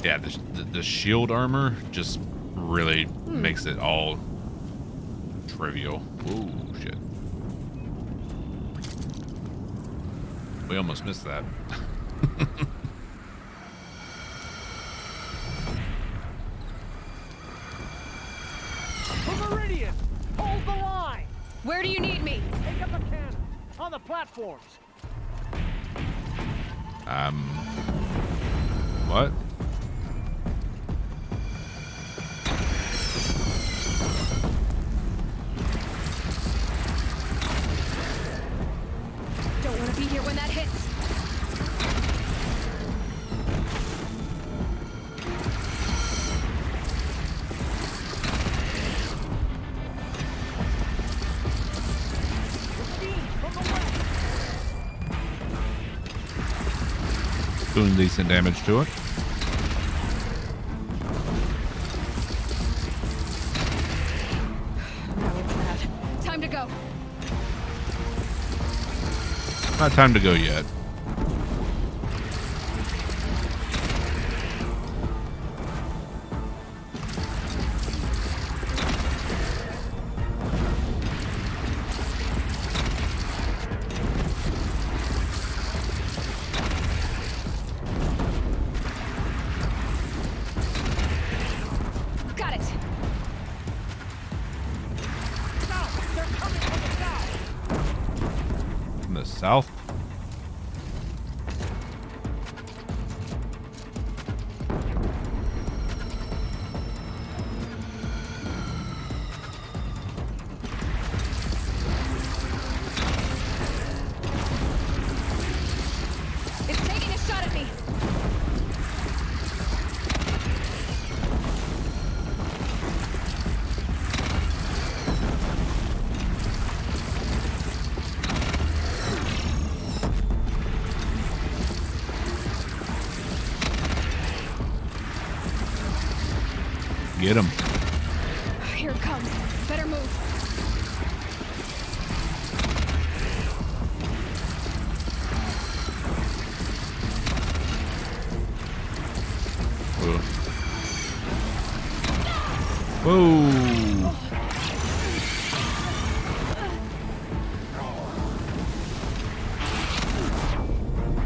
Yeah, the shield armor just really makes it all trivial. Ooh, shit. We almost missed that. Meridian, hold the line. Where do you need me? Take up a cannon on the platforms. What? Don't want to be here when that hits. Doing decent damage to it. Now it's that. Time to go. Not time to go yet. Got it. South, they're coming from the south. From the south. It's taking a shot at me. Get him. Here it comes. Better move. Whoa.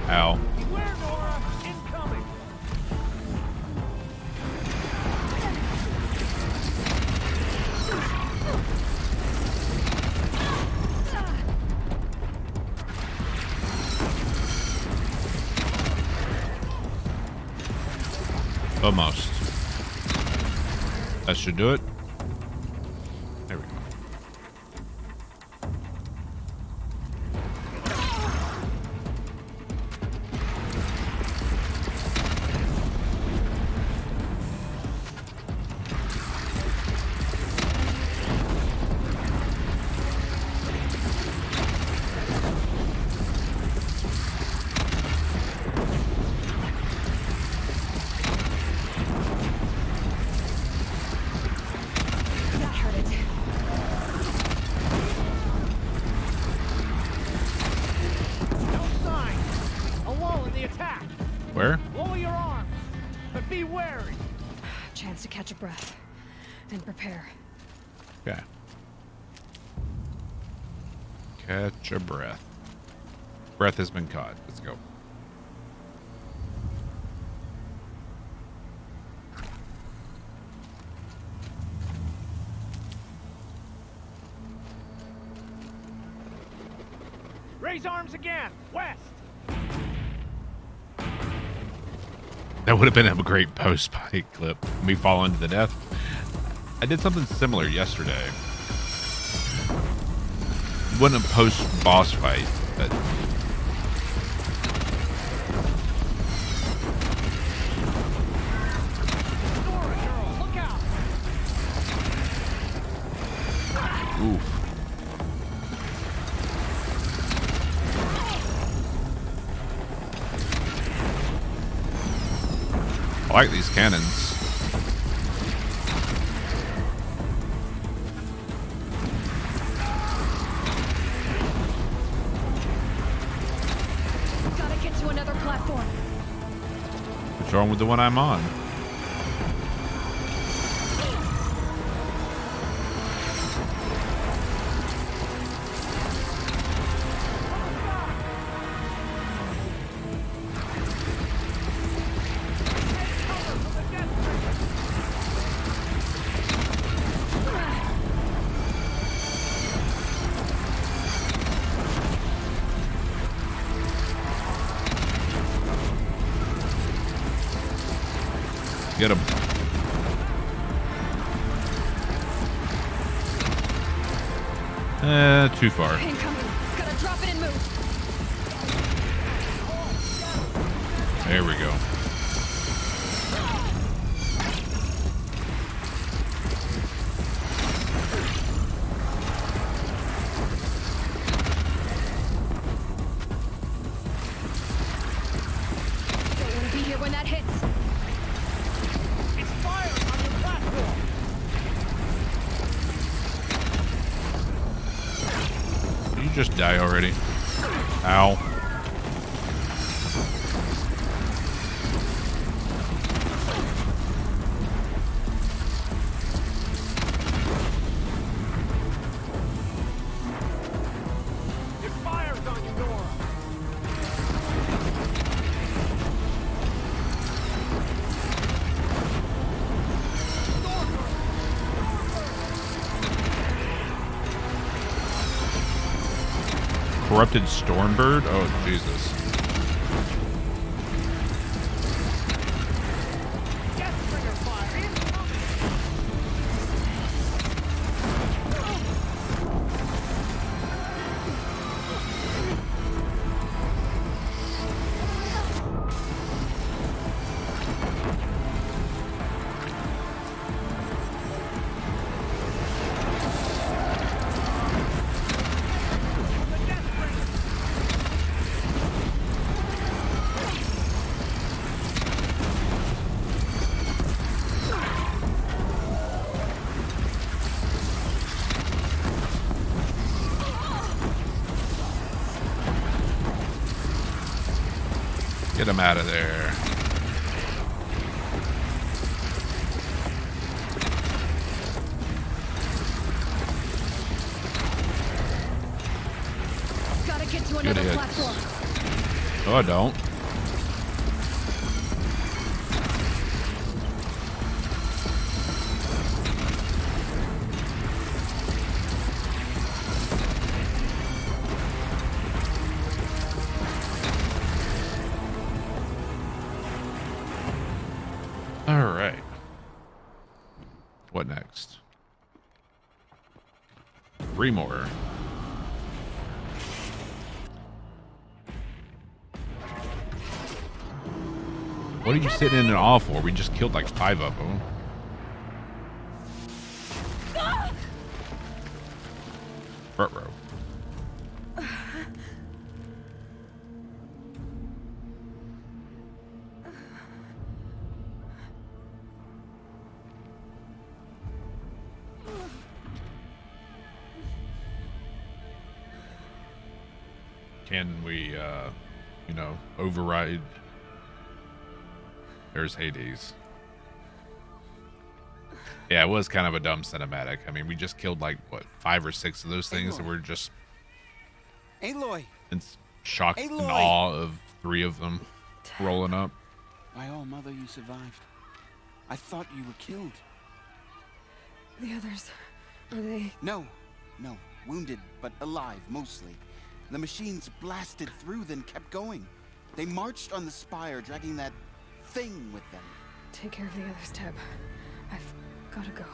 Ow. Beware, Nora, incoming. Almost. That should do it. There we go. That hurt it. No sign. A lull in the attack. Where? Lower your arms, but be wary. Chance to catch a breath. Then prepare. Okay. Catch a breath. Breath has been caught. Let's go. Raise arms again. West. That would have been a great post-fight clip. Me falling to the death. I did something similar yesterday. It wasn't a post-boss fight, but... Nora, girl, look out. Oof. I like these cannons. Gotta get to another platform. What's wrong with the one I'm on? Get him. Too far. Incoming. Gotta drop it and move. There we go. Don't want to be here when that hits. It's fire on your platform. Did you just die already? Ow. It fires on you, Nora. Corrupted Stormbird? Oh, Jesus. Deathbringer fire incoming. The Deathbringer. Get him out of there. Gotta get to Good another hits. platform. Oh, I don't. All right. What next? 3 more. What are you sitting in awe for? We just killed like 5 of them. Front row. Can we, you know, override? There's Hades. Yeah, it was kind of a dumb cinematic. I mean, we just killed like, what, 5 or 6 of those things, and we're just Aloy, in shock and Aloy! awe of 3 of them rolling up. my oh mother, you survived. I thought you were killed. The others, are they? No, wounded, but alive mostly. The machines blasted through, then kept going. They marched on the spire, dragging that thing with them. Take care of the others, Teb. I've gotta go.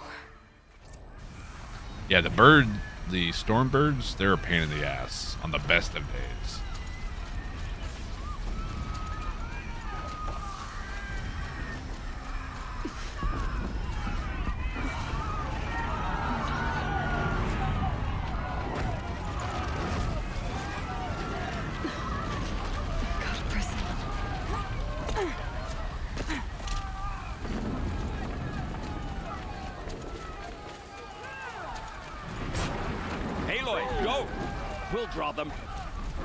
Yeah, the Stormbirds, they're a pain in the ass on the best of days. Gotta press on. Aloy, go! We'll draw them.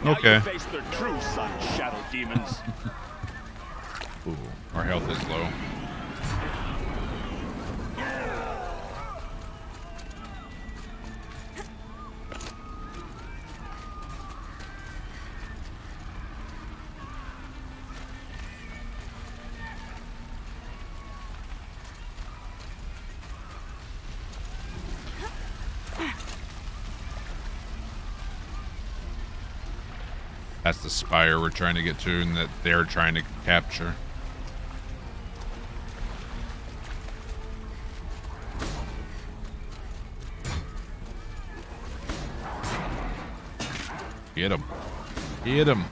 Now Okay. you face their true son, shadow demons. Ooh, our health is low. That's the spire we're trying to get to and that they're trying to capture. Get him. Get him.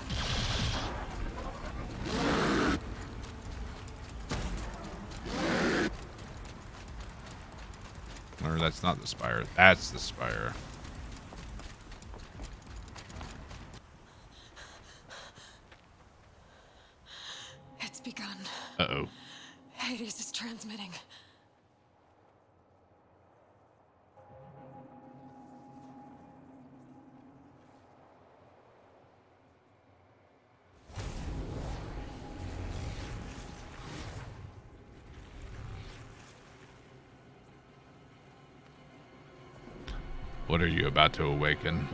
Or that's not the spire. That's the spire. It's begun. Uh-oh. Hades is transmitting. What are you about to awaken?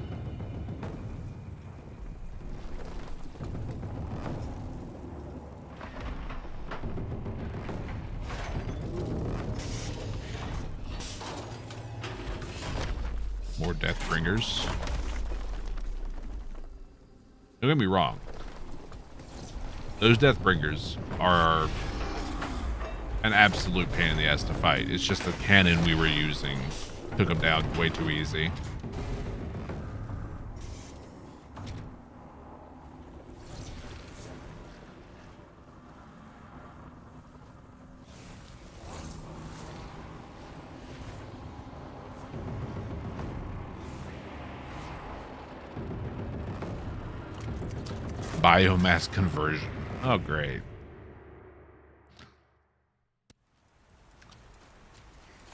More Deathbringers. Don't get me wrong. Those Deathbringers are an absolute pain in the ass to fight. It's just the cannon we were using took them down way too easy. Biomass conversion. Oh, great.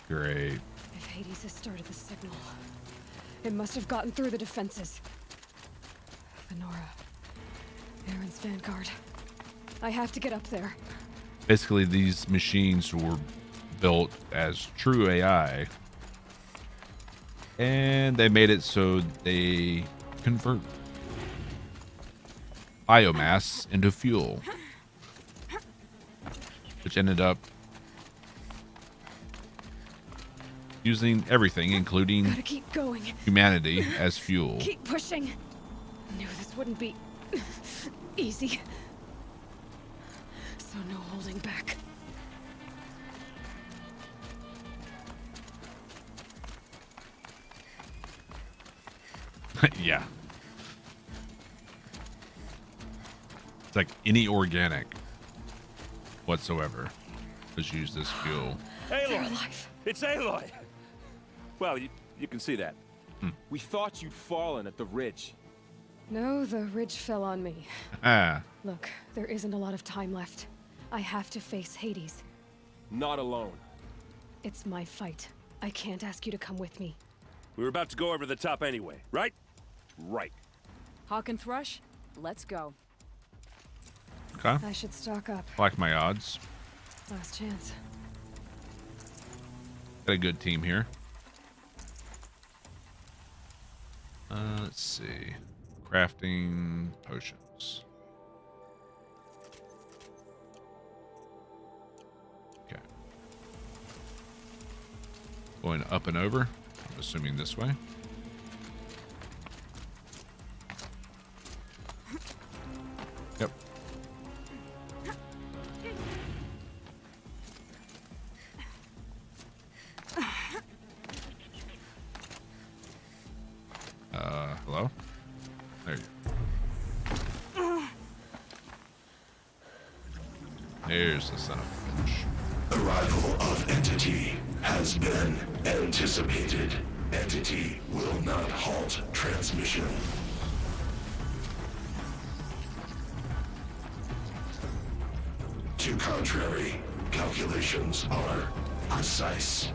Great. If Hades has started the signal, it must have gotten through the defenses. Venora. Aaron's vanguard. I have to get up there. Basically, these machines were built as true AI. And they made it so they convert biomass into fuel. Which ended up using everything, including Gotta keep going. humanity, as fuel. Keep pushing. Knew this wouldn't be easy. So no holding back. Yeah. It's like any organic whatsoever was used as fuel. They're Aloy! alive. It's Aloy! Well, you can see that. We thought you'd fallen at the ridge. No, the ridge fell on me. Ah, Look, there isn't a lot of time left. I have to face Hades. Not alone. It's my fight. I can't ask you to come with me. We were about to go over the top anyway, right? Right. Hawk and Thrush, let's go. okay. I should stock up. Like my odds. Last chance. Got a good team here. Let's see. Crafting potions. Okay. Going up and over. I'm assuming this way. Yep. Hello? There you go. There's the son of a bitch. Arrival of Entity has been anticipated. Entity will not halt transmission. To contrary, calculations are precise.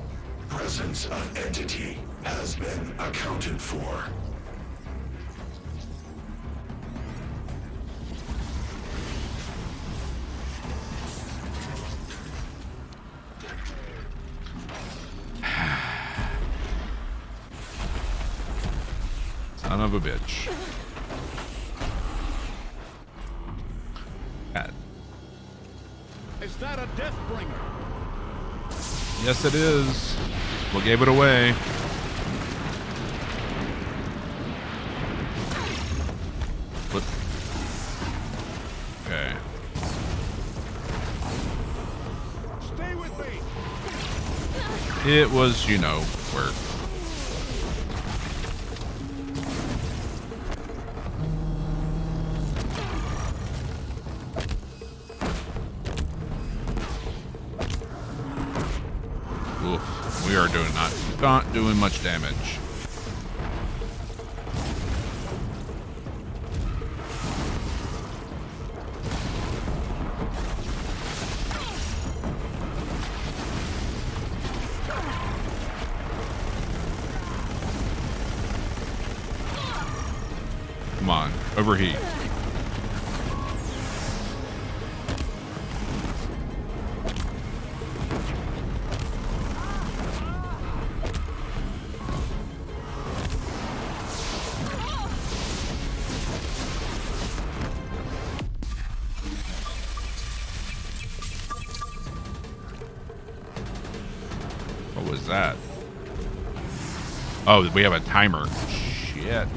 Presence of Entity has been accounted for. Son of a bitch. God. Is that a Deathbringer? Yes, it is. What gave it away? What? Okay. Stay with me. It was, you know, where. not doing much damage. Come on, overheat. What was that? Oh, we have a timer. Shit.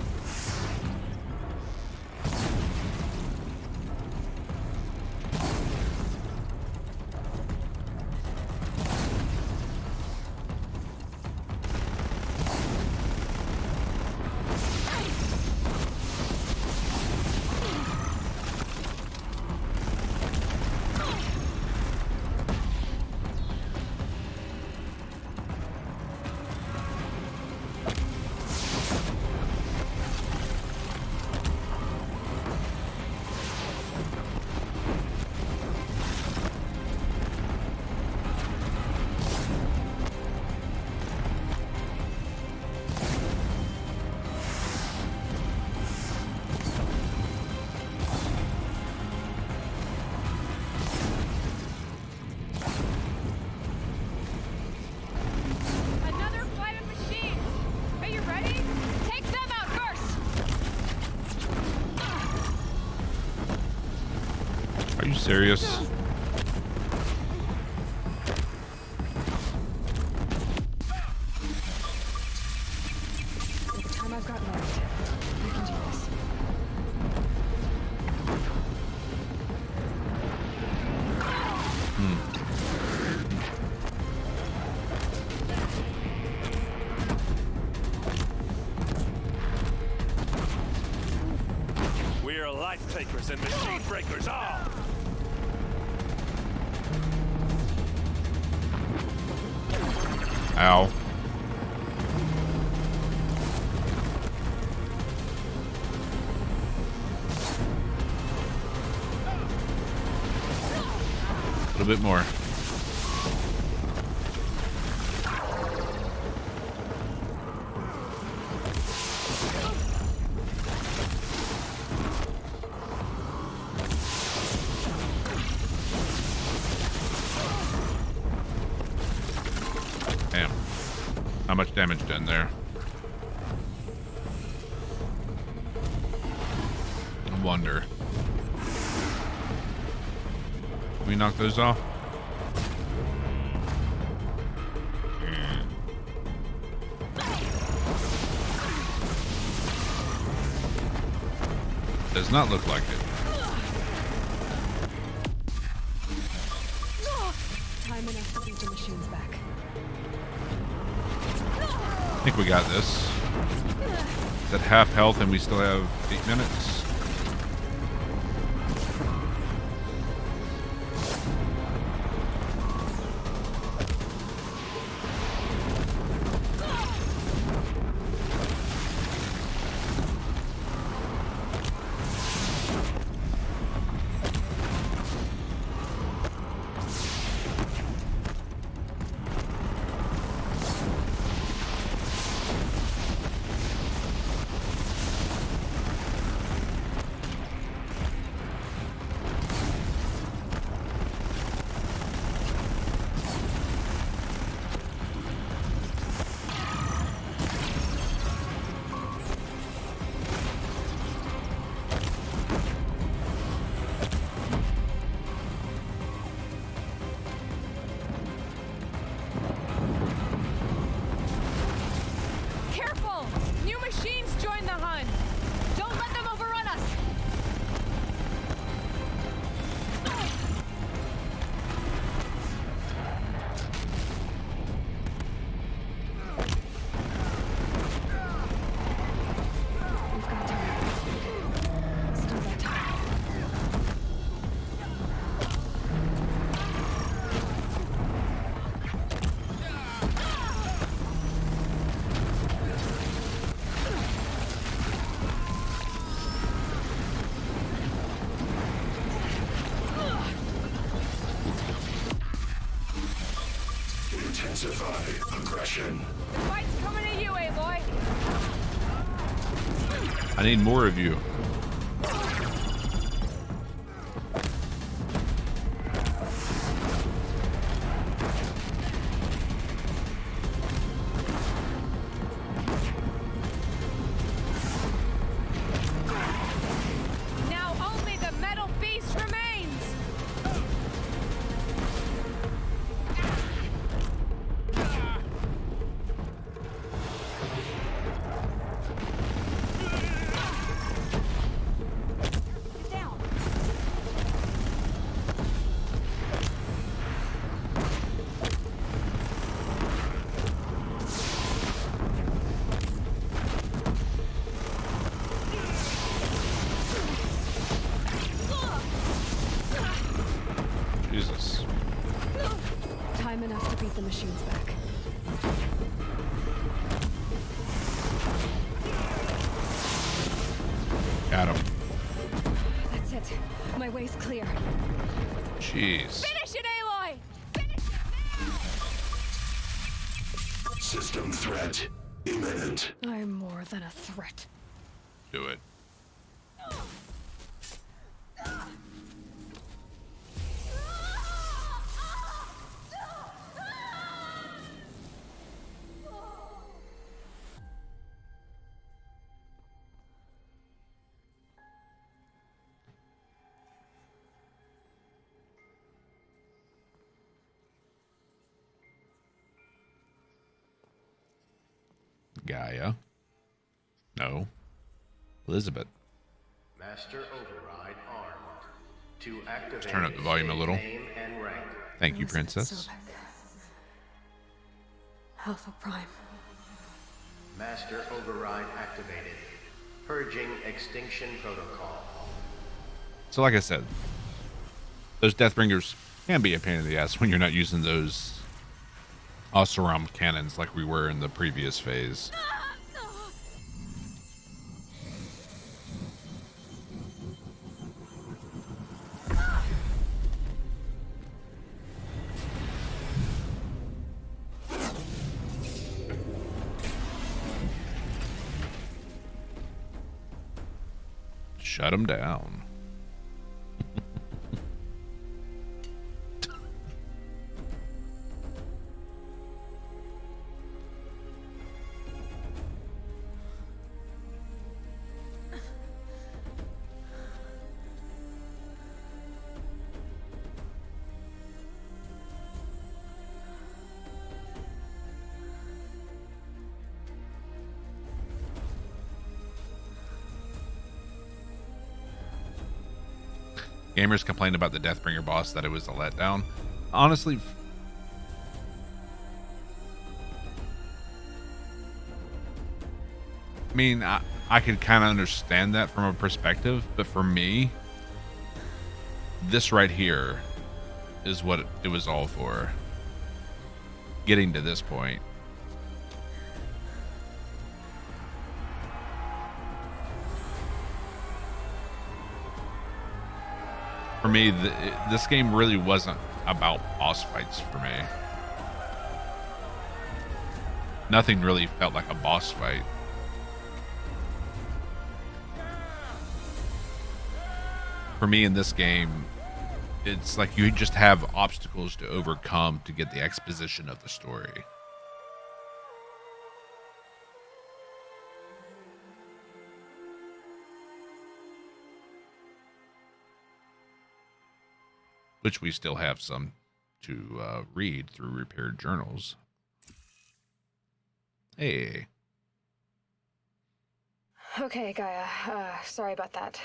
Another flight of machines! Are you ready? Take them out first! Are you serious? With the time I've got left, we can do this. We're life takers and machine breakers all. Ow. A little bit more. Damn. How much damage done there? I wonder. Can we knock those off? Does not look like it. Time enough to beat the machines back. I think we got this. It's at half health and we still have 8 minutes. Intensify aggression. The fight's coming at you, Aloy. I need more of you. Now only the metal beast remains. Down. Jesus. Time enough to beat the machines back. Got him. That's it. My way's clear. Jeez. Finish it, Aloy. System threat imminent. I'm more than a threat. Do it. Gaia. No. Elizabeth. Master Override armed. To activate turn up the volume a little. name and rank. Thank you, Elizabeth Princess. Sobek. Alpha Prime. Master Override activated. Purging extinction protocol. So like I said, those Deathbringers can be a pain in the ass when you're not using those Oseram cannons like we were in the previous phase. Shut them down. Gamers complained about the Deathbringer boss that it was a letdown. Honestly, I mean, I could kind of understand that from a perspective, but for me, this right here is what it was all for. Getting to this point. For me, this game really wasn't about boss fights for me. Nothing really felt like a boss fight. For me in this game, it's like you just have obstacles to overcome to get the exposition of the story. Which we still have some to read through repaired journals. Hey. Okay, Gaia. Sorry about that.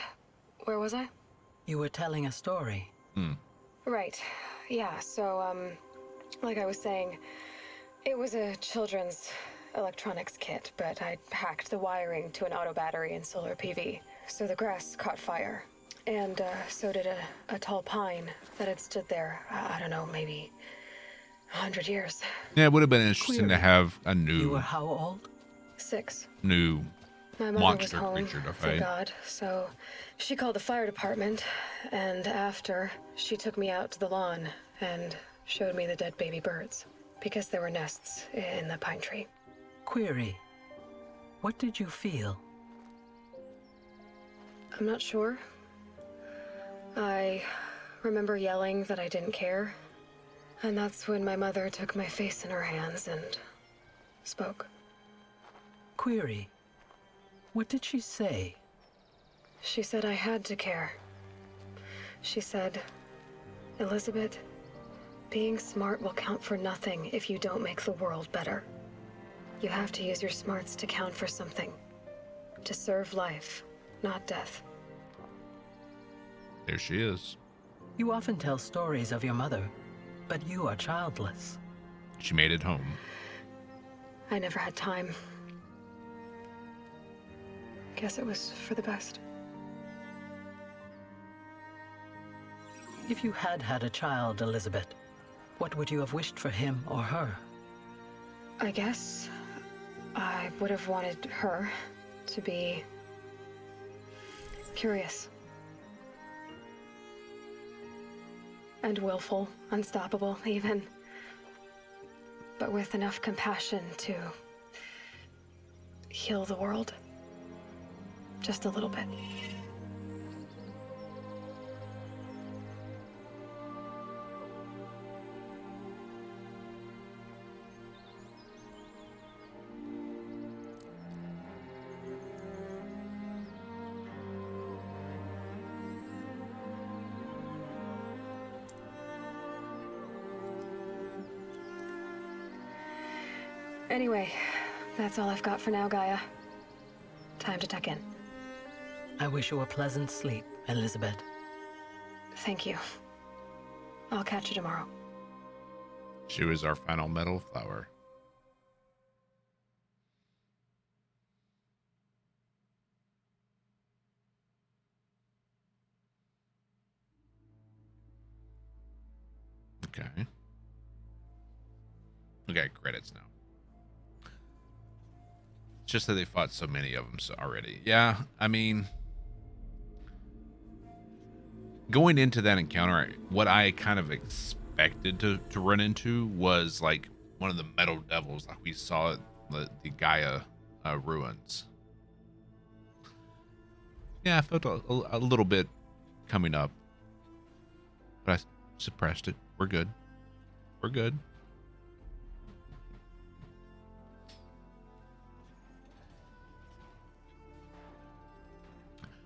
Where was I? You were telling a story. Right. Yeah, so, like I was saying, it was a children's electronics kit, but I hacked the wiring to an auto battery and solar PV. So the grass caught fire. And so did a tall pine that had stood there, I don't know, maybe 100 years. Yeah, it would have been interesting to have a You were new, how old? 6. new My mother monster was home, creature to thank fight. God. So she called the fire department, and after, she took me out to the lawn and showed me the dead baby birds. because there were nests in the pine tree. Query. What did you feel? I'm not sure. I remember yelling that I didn't care. And that's when my mother took my face in her hands and spoke. Query. What did she say? She said I had to care. She said, Elizabeth, being smart will count for nothing if you don't make the world better. You have to use your smarts to count for something. To serve life, not death. There she is. You often tell stories of your mother, but you are childless. She made it home. I never had time. Guess it was for the best. If you had had a child, Elizabeth, what would you have wished for him or her? I guess I would have wanted her to be curious. And willful, unstoppable, even. But with enough compassion to heal the world. Just a little bit. Anyway, that's all I've got for now, Gaia. Time to tuck in. I wish you a pleasant sleep, Elizabeth. Thank you. I'll catch you tomorrow. She was our final metal flower. Okay. Okay, credits now. It's just that they fought so many of them already. Yeah, I mean, going into that encounter, what I kind of expected to run into was like one of the metal devils, like we saw at the Gaia ruins. Yeah, I felt a little bit coming up, but I suppressed it. We're good. We're good.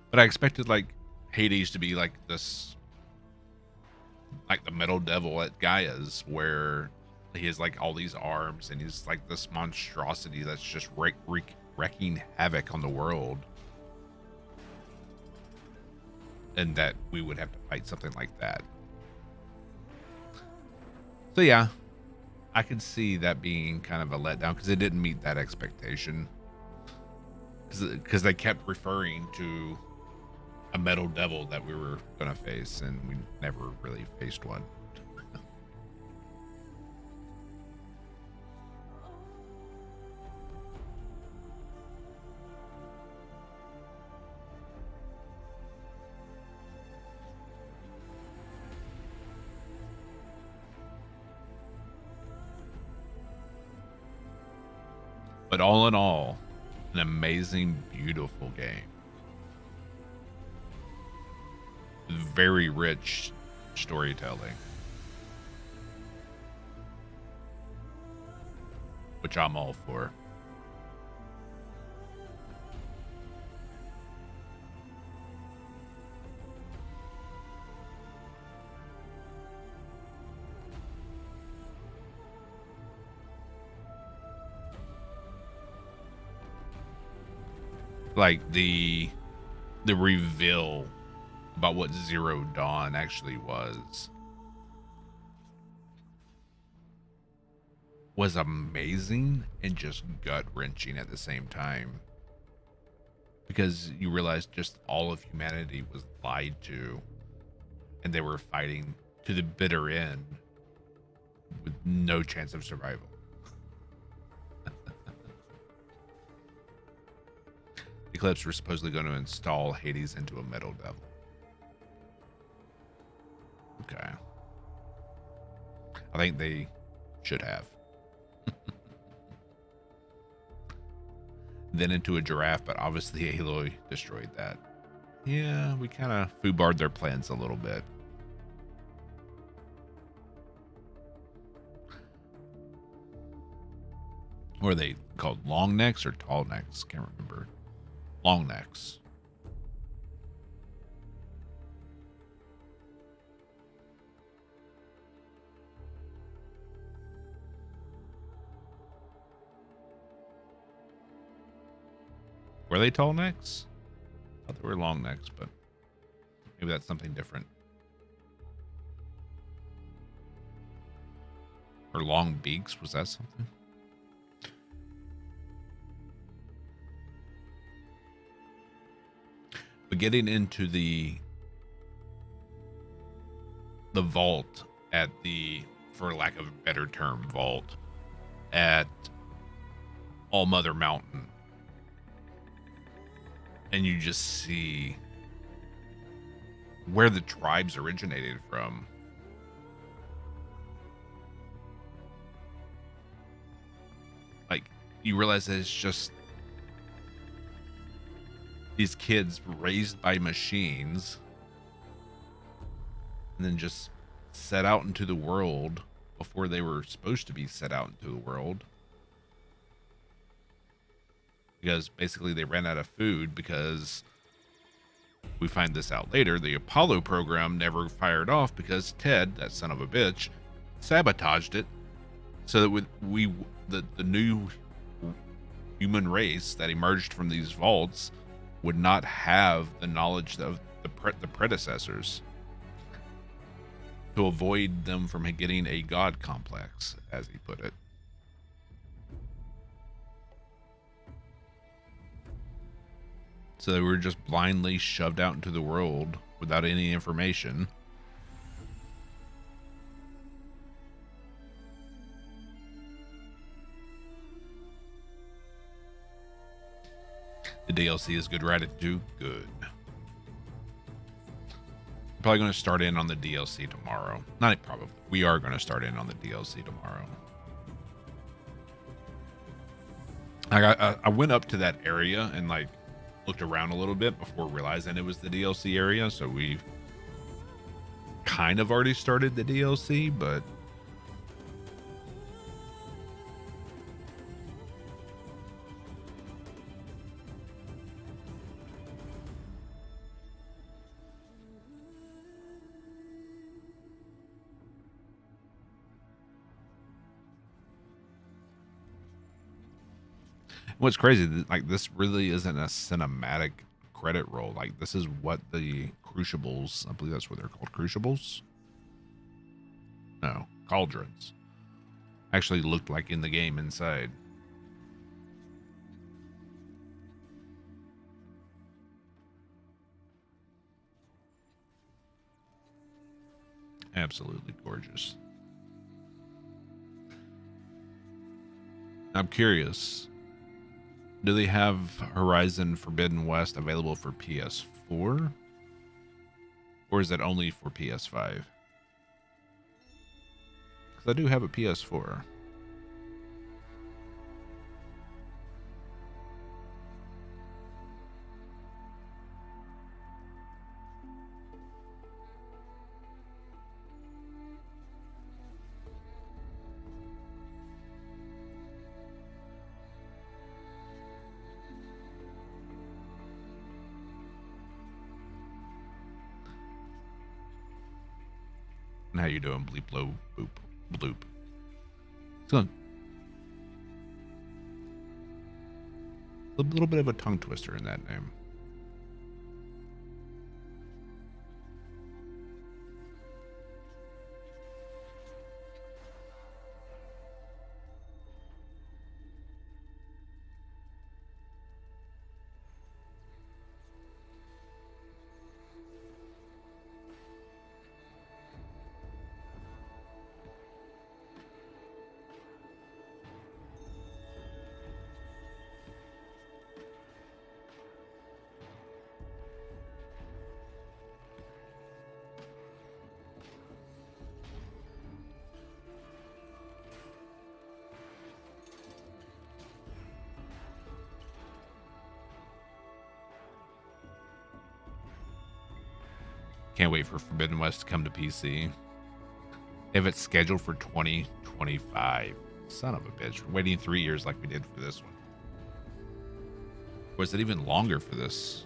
But I expected like Hades to be like this, like the metal devil at Gaia's, where he has like all these arms and he's like this monstrosity that's just wreaking havoc on the world. And that we would have to fight something like that. So yeah, I could see that being kind of a letdown because it didn't meet that expectation. Because they kept referring to a metal devil that we were going to face, and we never really faced one. But all in all, an amazing, beautiful game. Very rich storytelling, which I'm all for. Like the reveal about what Zero Dawn actually was amazing and just gut-wrenching at the same time, because you realize just all of humanity was lied to and they were fighting to the bitter end with no chance of survival. Eclipse were supposedly going to install Hades into a metal devil. Okay. I think they should have. then into a giraffe, but obviously Aloy destroyed that. Yeah, we kind of foobarred their plans a little bit. What are they called? Long necks or tall necks? Can't remember. Long necks. Were they tall necks? I thought they were long necks, but maybe that's something different. Or long beaks? Was that something? But getting into the vault at the, for lack of a better term, vault at All Mother Mountain, and you just see where the tribes originated from. Like, you realize that it's just these kids raised by machines and then just set out into the world before they were supposed to be set out into the world. Because basically they ran out of food, because we find this out later, the Apollo program never fired off because Ted, that son of a bitch, sabotaged it so that the new human race that emerged from these vaults would not have the knowledge of the predecessors, to avoid them from getting a god complex, as he put it. So they were just blindly shoved out into the world without any information. The DLC is good, right? It do good. Probably going to start in on the DLC tomorrow. Not probably. We are going to start in on the DLC tomorrow. I went up to that area and like looked around a little bit before realizing it was the DLC area. So we've kind of already started the DLC, but what's crazy, like, this really isn't a cinematic credit roll. Like, this is what the crucibles, I believe that's what they're called, crucibles? No, cauldrons, actually looked like in the game inside. Absolutely gorgeous. I'm curious, do they have Horizon Forbidden West available for PS4? Or is it only for PS5? Because I do have a PS4. How you doing, bleep, blow, boop, bloop? It's going. A little bit of a tongue twister in that name. Can't wait for Forbidden West to come to PC. They have it scheduled for 2025. Son of a bitch. We're waiting 3 years like we did for this one. Was it even longer for this?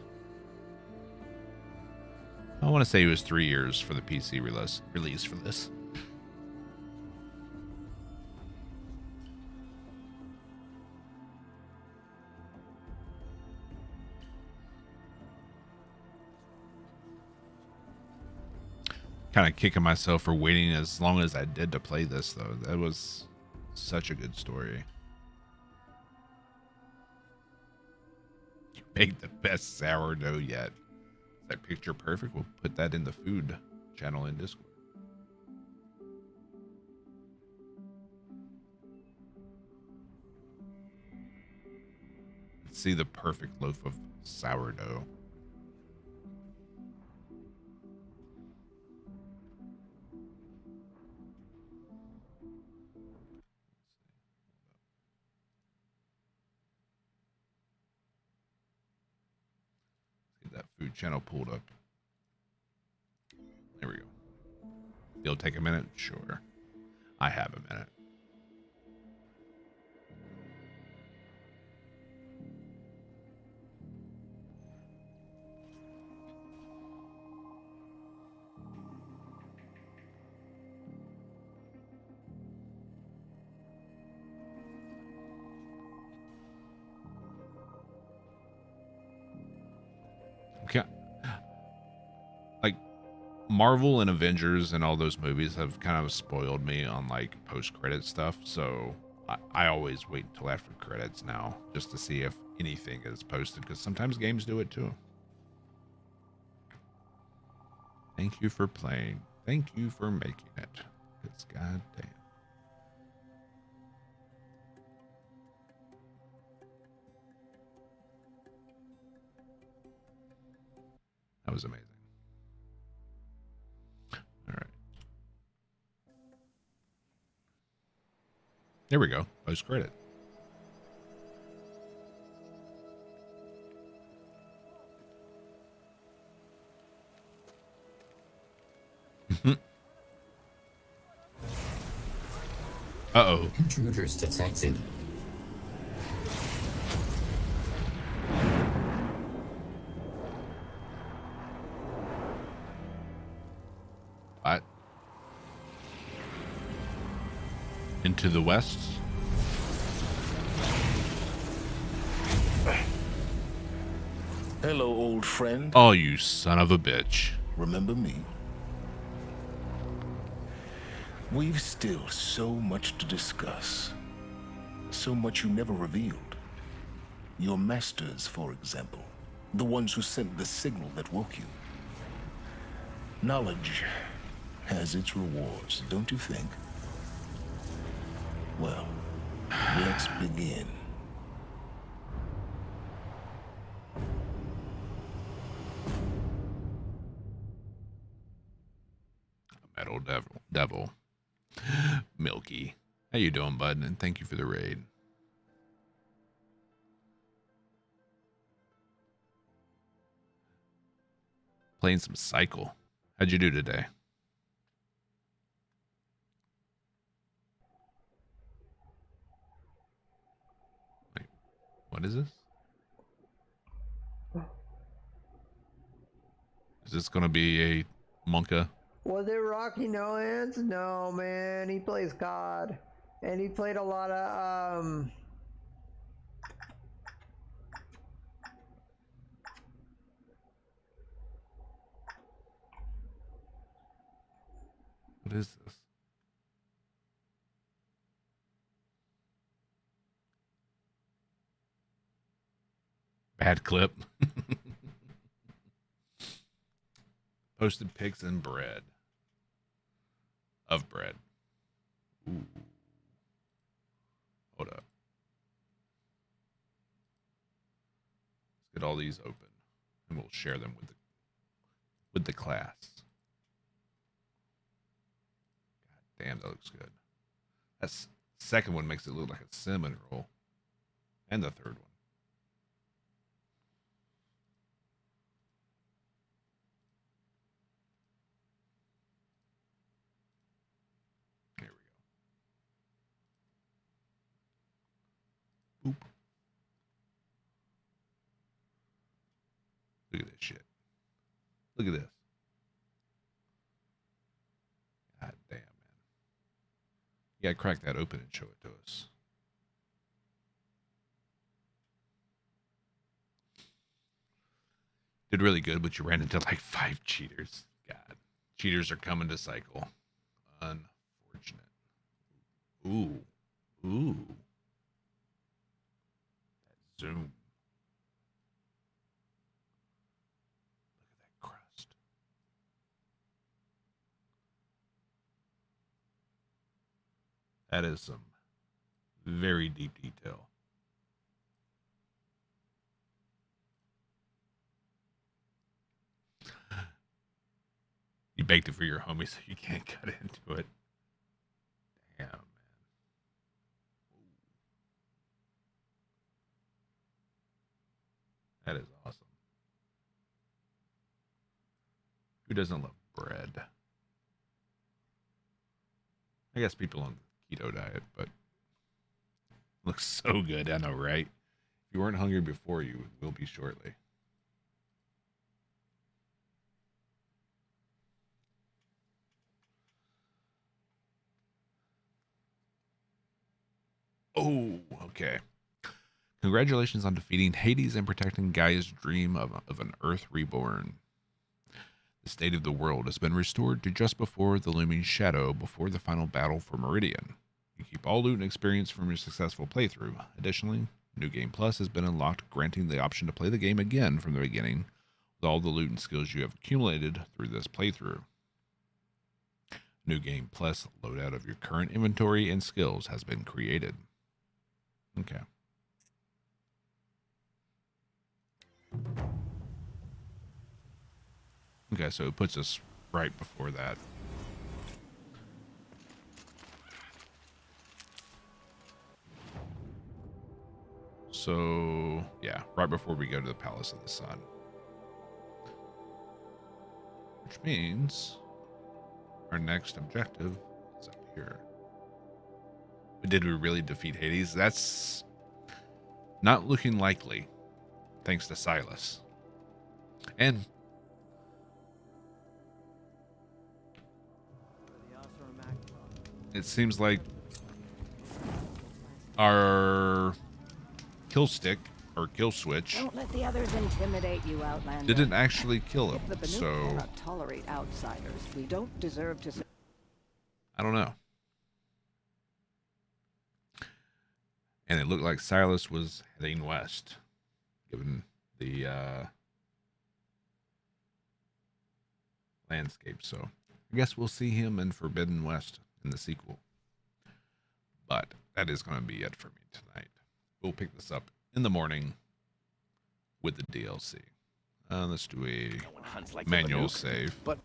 I want to say it was 3 years for the PC release for this. Kind of kicking myself for waiting as long as I did to play this, though. That was such a good story. You make the best sourdough yet. Is that picture perfect? We'll put that in the food channel in Discord. Let's see the perfect loaf of sourdough. That food channel pulled up. There we go. It'll take a minute? Sure. I have a minute. Okay. Like Marvel and Avengers and all those movies have kind of spoiled me on like post-credit stuff, so I always wait until after credits now just to see if anything is posted, because sometimes games do it too. Thank you for playing. Thank you for making it. It's goddamn. That was amazing. All right. There we go. Post credit. Uh-oh. Intruders detected. What? Into the west? Hello, old friend. Oh, you son of a bitch. Remember me? We've still so much to discuss. So much you never revealed. Your masters, for example. The ones who sent the signal that woke you. Knowledge has its rewards, don't you think? Well, let's begin. Metal devil. Milky. How you doing, bud? And thank you for the raid. Playing some Cycle. How'd you do today? Wait, what is this? Is this gonna be a Monka? Was it Rocky No Hands? No, man. He plays COD. And he played a lot of, What is this? Bad clip. Posted pics and bread. Of bread. Ooh. Hold up. Let's get all these open, and we'll share them with the class. God damn, that looks good. That second one makes it look like a cinnamon roll, and the third one. Look at this shit. Look at this. God damn, man. You gotta crack that open and show it to us. Did really good, but you ran into like 5 cheaters. God. Cheaters are coming to cycle. Unfortunate. Ooh. Ooh. That zoom. Look at that crust. That is some very deep detail. You baked it for your homie so you can't cut into it. Damn, man. That is awesome. Who doesn't love bread? I guess people on the keto diet, but looks so good. I know, right? If you weren't hungry before, you will be shortly. Oh, okay. Congratulations on defeating Hades and protecting Gaia's dream of an Earth reborn. The state of the world has been restored to just before the looming shadow before the final battle for Meridian. You keep all loot and experience from your successful playthrough. Additionally, New Game Plus has been unlocked, granting the option to play the game again from the beginning with all the loot and skills you have accumulated through this playthrough. New Game Plus loadout of your current inventory and skills has been created. Okay. Okay, so it puts us right before that. So, yeah, right before we go to the Palace of the Sun. Which means our next objective is up here. But did we really defeat Hades? That's not looking likely, thanks to Silas. And it seems like our kill stick or kill switch Don't let the others intimidate you, Outlander. didn't actually kill him. If the Banuk So cannot tolerate outsiders, we don't deserve to. I don't know. And it looked like Silas was heading west, given the landscape. So I guess we'll see him in Forbidden West in the sequel. But that is going to be it for me tonight. We'll pick this up in the morning with the DLC. Let's do a manual save. But